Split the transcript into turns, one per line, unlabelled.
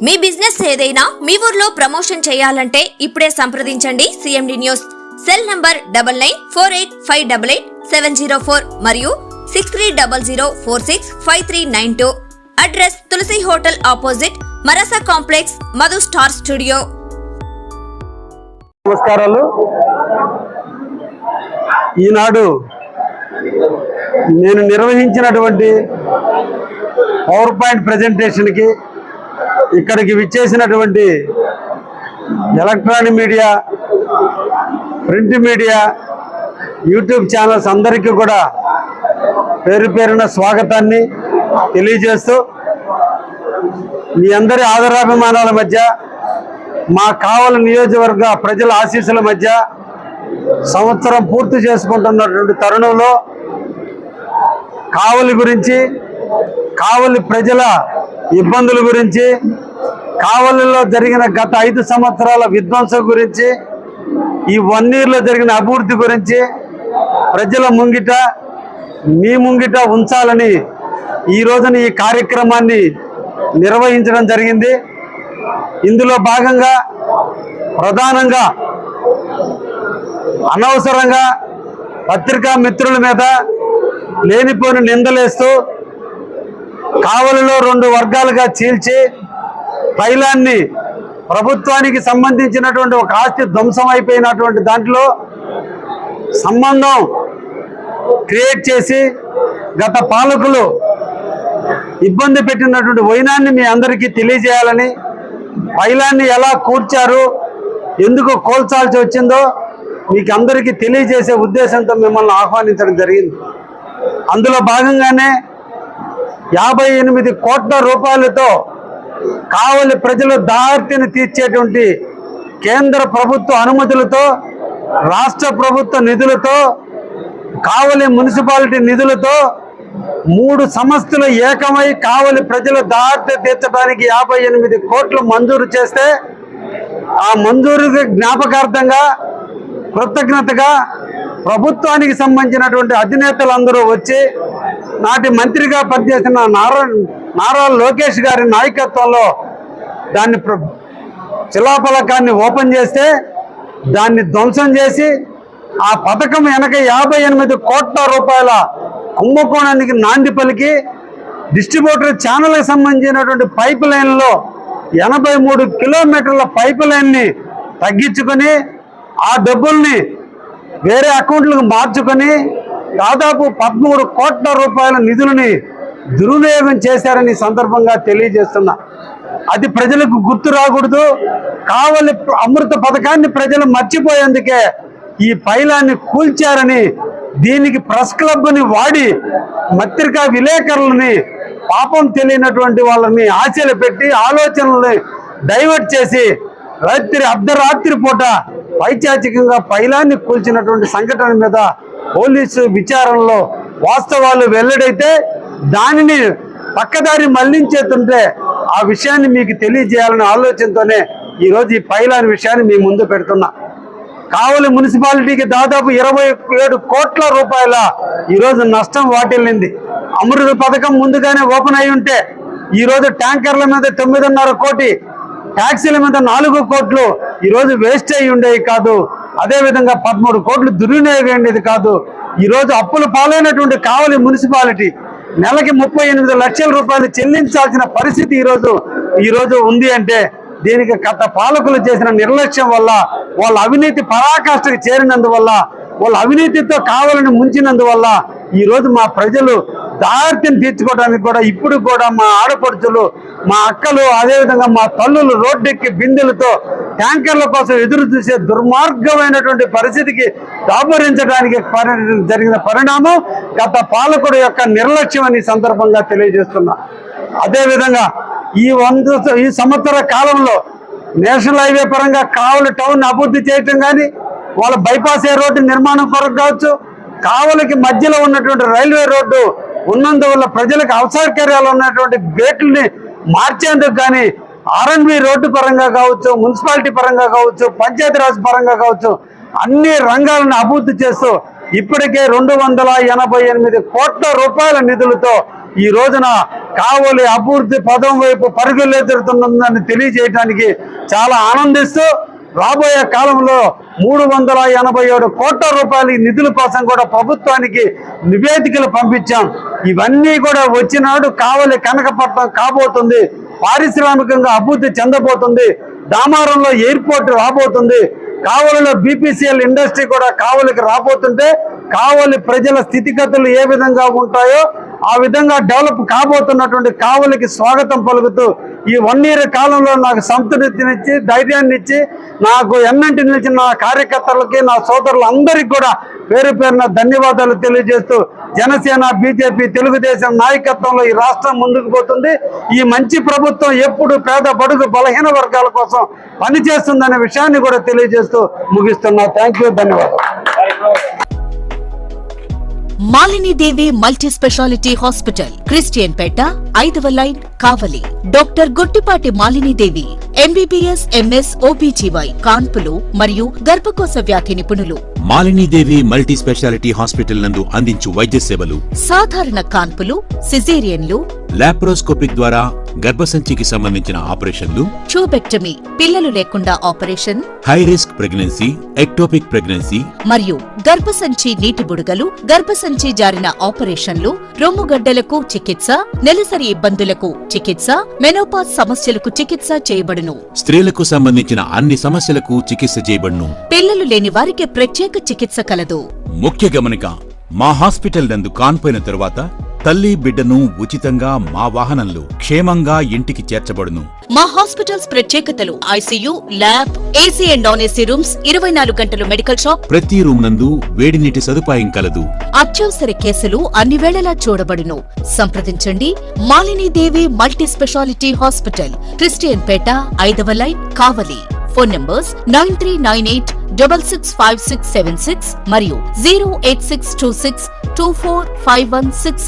మీ business ఏదైనా మీ ఊర్లో promotion చేయాలంటే ఇప్పుడే సంప్రదించండి సిఎండి న్యూస్. సెల్ నంబర్ 9948588704 మరియు 6300465392. Address Tulasi hotel opposite Marasa complex, Madhu star studio.
నమస్కారాలు. ఈనాడు నేను నిర్వహించినటువంటి పవర్ పాయింట్ ప్రెజెంటేషన్కి ఇక్కడికి విచ్చేసినటువంటి electronic media, print media, YouTube channels అందరికీ కూడా పేరు పేరున స్వాగతాన్ని తెలియజేస్తూ, మీ అందరి ఆదరాభిమానాల మధ్య, మా కావలి నియోజకవర్గ ప్రజల ఆశీస్సుల మధ్య సంవత్సరం పూర్తి చేసుకుంటున్నటువంటి తరుణంలో కావలి గురించి, కావలి ప్రజల ఇబ్బందుల గురించి, కావలిలో జరిగిన గత 5 సంవత్సరాల విధ్వంసం గురించి, ఈ 1 ఇయర్లో జరిగిన అభివృద్ధి గురించి ప్రజల ముంగిట, మీ ముంగిట ఉంచాలని ఈ రోజున ఈ కార్యక్రమాన్ని నిర్వహించడం జరిగింది. ఇందులో భాగంగా ప్రధానంగా అనవసరంగా పత్రికా మిత్రుల మీద లేనిపోని నిందలేస్తూ కావలిలో 2 వర్గాలుగా చీల్చి తైలాన్ని ప్రభుత్వానికి సంబంధించినటువంటి ఒక ఆస్తి ధ్వంసం అయిపోయినటువంటి దాంట్లో సంబంధం క్రియేట్ చేసి గత పాలకులు ఇబ్బంది పెట్టినటువంటి వైనాన్ని మీ అందరికీ తెలియజేయాలని, తైలాన్ని ఎలా కూర్చారు, ఎందుకు కోల్చాల్సి వచ్చిందో మీకు అందరికీ తెలియజేసే ఉద్దేశంతో మిమ్మల్ని ఆహ్వానించడం జరిగింది. అందులో భాగంగానే 58 కోట్ల రూపాయలతో కావలి ప్రజల దాహార్తిని తీర్చేటువంటి కేంద్ర ప్రభుత్వ అనుమతులతో, రాష్ట్ర ప్రభుత్వ నిధులతో, కావలి మున్సిపాలిటీ నిధులతో 3 సంస్థలు ఏకమై కావలి ప్రజల దాహార్తి తీర్చడానికి 58 కోట్లు మంజూరు చేస్తే, ఆ మంజూరుకి జ్ఞాపకార్థంగా, కృతజ్ఞతగా ప్రభుత్వానికి సంబంధించినటువంటి అధినేతలందరూ వచ్చి నాటి మంత్రిగా పనిచేసిన నారా లోకేష్ గారి నాయకత్వంలో దాన్ని శిలాఫలకాన్ని ఓపెన్ చేస్తే, దాన్ని ధ్వంసం చేసి ఆ పథకం వెనక 58 కోట్ల రూపాయల కుంభకోణానికి నాంది పలికి డిస్ట్రిబ్యూటర్ ఛానల్కి సంబంధించినటువంటి పైప్ లైన్లో 83 కిలోమీటర్ల పైప్ లైన్ని తగ్గించుకొని ఆ డబ్బుల్ని వేరే అకౌంట్లకు మార్చుకొని దాదాపు 13 కోట్ల రూపాయల నిధులని దుర్వినియోగం చేశారని సందర్భంగా తెలియజేస్తున్నా. అది ప్రజలకు గుర్తు రాకూడదు. కావలి అమృత పథకాన్ని ప్రజలు మర్చిపోయేందుకే ఈ పైలాన్ని కూల్చారని, దీనికి ప్రెస్ క్లబ్ని వాడి పత్రికా విలేకరులని, పాపం తెలియనటువంటి వాళ్ళని ఆశలు పెట్టి ఆలోచనల్ని డైవర్ట్ చేసి అర్ధరాత్రి పూట పైచాచికంగా పైలాన్ని కూల్చినటువంటి సంఘటన మీద పోలీసు విచారణలో వాస్తవాలు వెల్లడైతే దానిని పక్కదారి మళ్లించేస్తుంటే ఆ విషయాన్ని మీకు తెలియజేయాలనే ఆలోచనతోనే ఈరోజు ఈ పైలాన్ విషయాన్ని మీ ముందు పెడుతున్నా. కావలి మున్సిపాలిటీకి దాదాపు 27 కోట్ల రూపాయల ఈరోజు నష్టం వాటిల్లింది. అమృత పథకం ముందుగానే ఓపెన్ అయి ఉంటే ఈరోజు ట్యాంకర్ల మీద 9.5 కోటి, ట్యాక్సీల మీద 4 కోట్లు ఈరోజు వేస్ట్ అయ్యి ఉండేవి కాదు. అదేవిధంగా 13 కోట్లు దుర్వినియోగం అయ్యేది కాదు. ఈరోజు అప్పుల పాలైనటువంటి కావలి మున్సిపాలిటీ నెలకి 38 లక్షల రూపాయలు చెల్లించాల్సిన పరిస్థితి ఈరోజు ఉంది అంటే దీనికి గత పాలకులు చేసిన నిర్లక్ష్యం వల్ల, వాళ్ళ అవినీతి పరాకాష్ఠకు చేరినందువల్ల, వాళ్ళ అవినీతితో కావాలని ముంచినందువల్ల ఈరోజు మా ప్రజలు దారిని తీర్చుకోవడానికి కూడా ఇప్పుడు కూడా మా ఆడపడుచులు, మా అక్కలు, అదేవిధంగా మా తల్లులు రోడ్డెక్కి బిందెలతో ట్యాంకర్ల కోసం ఎదురు చూసే దుర్మార్గమైనటువంటి పరిస్థితికి దాపురించడానికి జరిగిన పరిణామం గత పాలకుడు యొక్క నిర్లక్ష్యం అని సందర్భంగా తెలియజేస్తున్నా. అదేవిధంగా ఈ సంవత్సర కాలంలో నేషనల్ హైవే పరంగా కావలి టౌన్ అభివృద్ధి చేయటం కానీ, వాళ్ళ బైపాస్ ఏ రోడ్డు నిర్మాణం కొరకు కావచ్చు, కావలికి మధ్యలో ఉన్నటువంటి రైల్వే రోడ్డు ఉన్నందువల్ల ప్రజలకు అసౌకర్యాలు ఉన్నటువంటి గేట్లని మార్చేందుకు కానీ, R&B రోడ్డు పరంగా కావచ్చు, మున్సిపాలిటీ పరంగా కావచ్చు, పంచాయతీరాజ్ పరంగా కావచ్చు, అన్ని రంగాలను అభివృద్ధి చేస్తూ ఇప్పటికే 288 కోట్ల రూపాయల నిధులతో ఈ రోజున కావలి అభివృద్ధి పదం వైపు పరుగులెత్తుతుందని తెలియజేయడానికి చాలా ఆనందిస్తూ రాబోయే కాలంలో 387 కోట్ల రూపాయల నిధుల కోసం కూడా ప్రభుత్వానికి నివేదికలు పంపించాం. ఇవన్నీ కూడా వచ్చినాడు కావలి కనకపట్నం కాబోతుంది, పారిశ్రామికంగా అభివృద్ధి చెందబోతుంది, దామారంలో ఎయిర్పోర్ట్ రాబోతుంది, కావలిలో బీపీసీఎల్ ఇండస్ట్రీ కూడా కావలికి రాబోతుంటే కావలి ప్రజల స్థితిగతులు ఏ విధంగా ఉంటాయో ఆ విధంగా డెవలప్ కాబోతున్నటువంటి కావలికి స్వాగతం పలుకుతూ ఈ 1 year కాలంలో నాకు సంతృప్తినిచ్చి ధైర్యాన్ని ఇచ్చి నాకు ఎన్నంటి నిలిచిన నా కార్యకర్తలకి నా సోదరులందరికీ కూడా పేరు పేరున ధన్యవాదాలు తెలియజేస్తూ జనసేన బీజేపీ తెలుగుదేశం నాయకత్వంలో ఈ రాష్ట్రం ముందుకు పోతుంది. ఈ మంచి ప్రభుత్వం ఎప్పుడు పేద బడుగు బలహీన వర్గాల కోసం పనిచేస్తుందనే విషయాన్ని కూడా తెలియజేస్తూ ముగిస్తున్నా. థ్యాంక్ యూ, ధన్యవాదాలు.
Malinidevi multi specialty hospital, Christian Peta, 5వ line, Kavali. Doctor Gottipati Malinidevi MBBS MS OBGY కాన్పులు మరియు గర్భకోశ వ్యాధి నిపుణులు.
మాలినీదేవి మల్టీ స్పెషాలిటీ హాస్పిటల్ నందు అందించు వైద్య సేవలు:
సాధారణ కాన్పులు, సిజేరియన్లు,
లాప్రోస్కోపిక్ ద్వారా గర్భసంచికి సంబంధించిన ఆపరేషన్లు,
ట్యూబెక్టమీ, పిల్లలు లేకుండా operation,
high risk pregnancy, ectopic pregnancy
మరియు గర్భసంచి నీటి బుడగలు, గర్భసంచి జారిన ఆపరేషన్లు, రొమ్ముగడ్డలకు చికిత్స, నెలసరి ఇబ్బందులకు చికిత్స, మెనోపాజ్ సమస్యలకు చికిత్స చేయబడును.
స్త్రీలకు సంబంధించిన అన్ని సమస్యలకు చికిత్స చేయబడును.
పిల్లలు లేని వారికి ప్రత్యేక చికిత్స కలదు.
ముఖ్య గమనిక: మా హాస్పిటల్ నందు కాన్పోయిన తరువాత తల్లి బిడ్డను ఉచితంగా మా వాహనంలో క్షేమంగా ఇంటికి చేర్చబడును.
మా హాస్పిటల్స్ ప్రత్యేకతలు: ICU, lab, AC and non AC rooms, 24 గంటలు మెడికల్ షాప్,
ప్రతి రూమ్ నందు వేడి నీటి సదుపాయం కలదు.
అత్యవసర కేసులు అన్ని వేళలా చూడబడును. సంప్రదించండి Malinidevi multi specialty hospital, Christian Peta, 5వ లైన్, కావలి. ఫోన్ నంబర్స్ 9398665676 మరియు 08626245166.